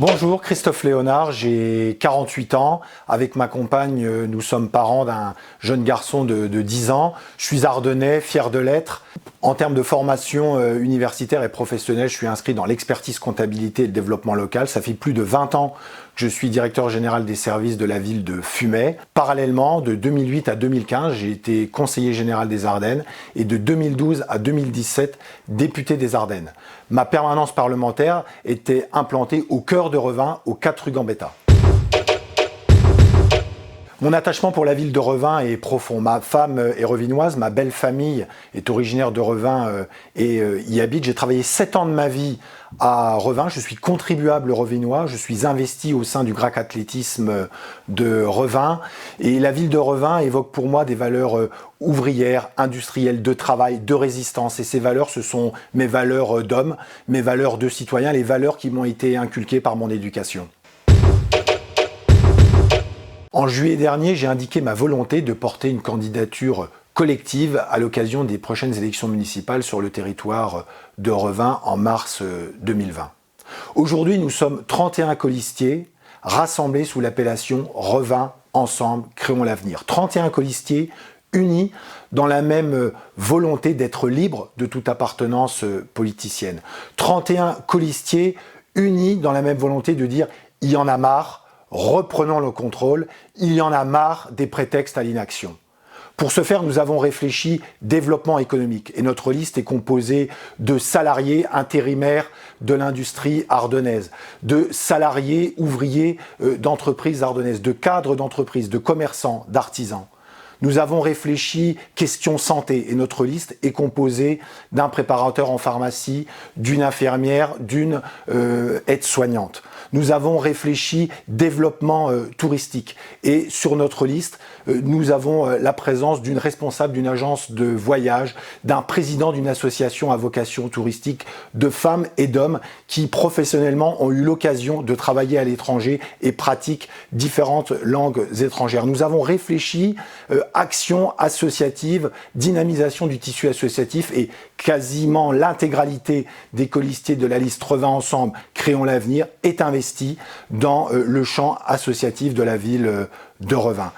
Bonjour, Christophe Léonard, j'ai 48 ans. Avec ma compagne, nous sommes parents d'un jeune garçon de 10 ans. Je suis ardennais, fier de l'être. En termes de formation universitaire et professionnelle, je suis inscrit dans l'expertise comptabilité et le développement local. Ça fait plus de 20 ans que je suis directeur général des services de la ville de Fumay. Parallèlement, de 2008 à 2015, j'ai été conseiller général des Ardennes et de 2012 à 2017, député des Ardennes. Ma permanence parlementaire était implantée au cœur de Revin, aux 4 rue Gambetta. Mon attachement pour la ville de Revin est profond. Ma femme est revinoise, ma belle famille est originaire de Revin et y habite. J'ai travaillé 7 ans de ma vie à Revin, je suis contribuable revinois, je suis investi au sein du GRAC Athlétisme de Revin et la ville de Revin évoque pour moi des valeurs ouvrières, industrielles, de travail, de résistance et ces valeurs ce sont mes valeurs d'homme, mes valeurs de citoyen, les valeurs qui m'ont été inculquées par mon éducation. En juillet dernier, j'ai indiqué ma volonté de porter une candidature collective à l'occasion des prochaines élections municipales sur le territoire de Revin en mars 2020. Aujourd'hui, nous sommes 31 colistiers rassemblés sous l'appellation Revin Ensemble, Créons l'avenir. 31 colistiers unis dans la même volonté d'être libres de toute appartenance politicienne. 31 colistiers unis dans la même volonté de dire « il y en a marre ». Reprenons le contrôle, il y en a marre des prétextes à l'inaction. Pour ce faire, nous avons réfléchi développement économique et notre liste est composée de salariés intérimaires de l'industrie ardennaise, de salariés ouvriers d'entreprises ardennaises, de cadres d'entreprises, de commerçants, d'artisans. Nous avons réfléchi question santé et notre liste est composée d'un préparateur en pharmacie, d'une infirmière, d'une aide-soignante. Nous avons réfléchi développement touristique et sur notre liste, nous avons la présence d'une responsable d'une agence de voyage, d'un président d'une association à vocation touristique, de femmes et d'hommes qui professionnellement ont eu l'occasion de travailler à l'étranger et pratiquent différentes langues étrangères. Nous avons réfléchi action associative, dynamisation du tissu associatif et quasiment l'intégralité des colistiers de la liste Revin Ensemble, Créons l'avenir est investi dans le champ associatif de la ville de Revin.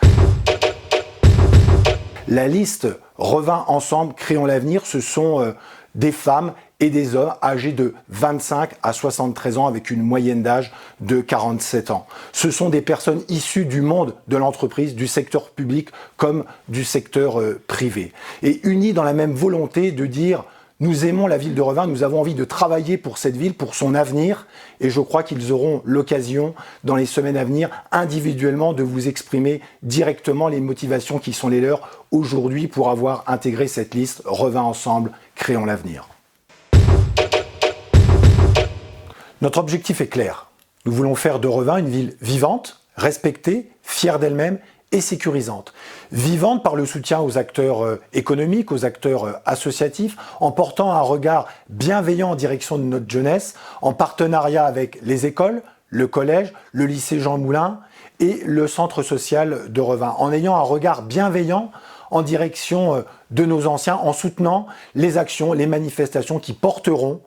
La liste Revin Ensemble, Créons l'avenir, ce sont des femmes et des hommes âgés de 25 à 73 ans avec une moyenne d'âge de 47 ans. Ce sont des personnes issues du monde de l'entreprise, du secteur public comme du secteur privé. Et unies dans la même volonté de dire nous aimons la ville de Revin, nous avons envie de travailler pour cette ville, pour son avenir et je crois qu'ils auront l'occasion dans les semaines à venir individuellement de vous exprimer directement les motivations qui sont les leurs aujourd'hui pour avoir intégré cette liste Revin Ensemble, Créons l'avenir. Notre objectif est clair. Nous voulons faire de Revin une ville vivante, respectée, fière d'elle-même et sécurisante. Vivante par le soutien aux acteurs économiques, aux acteurs associatifs, en portant un regard bienveillant en direction de notre jeunesse, en partenariat avec les écoles, le collège, le lycée Jean Moulin et le centre social de Revin, en ayant un regard bienveillant en direction de nos anciens, en soutenant les actions, les manifestations qui porteront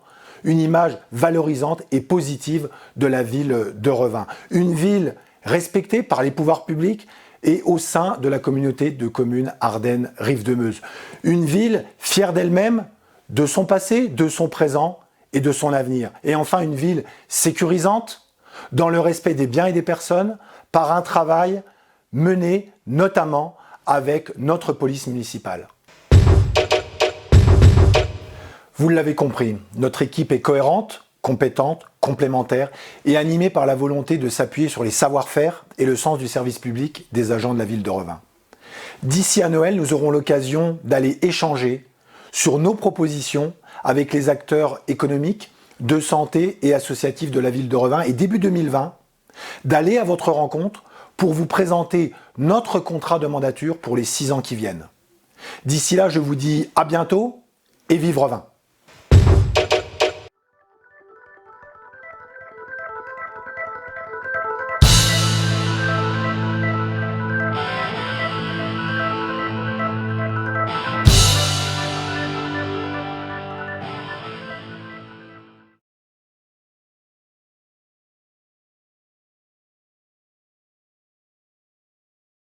une image valorisante et positive de la ville de Revin. Une ville respectée par les pouvoirs publics et au sein de la communauté de communes Ardennes-Rive-de-Meuse. Une ville fière d'elle-même, de son passé, de son présent et de son avenir. Et enfin, une ville sécurisante, dans le respect des biens et des personnes, par un travail mené notamment avec notre police municipale. Vous l'avez compris, notre équipe est cohérente, compétente, complémentaire et animée par la volonté de s'appuyer sur les savoir-faire et le sens du service public des agents de la ville de Revin. D'ici à Noël, nous aurons l'occasion d'aller échanger sur nos propositions avec les acteurs économiques, de santé et associatifs de la ville de Revin et début 2020, d'aller à votre rencontre pour vous présenter notre contrat de mandature pour les 6 ans qui viennent. D'ici là, je vous dis à bientôt et vive Revin!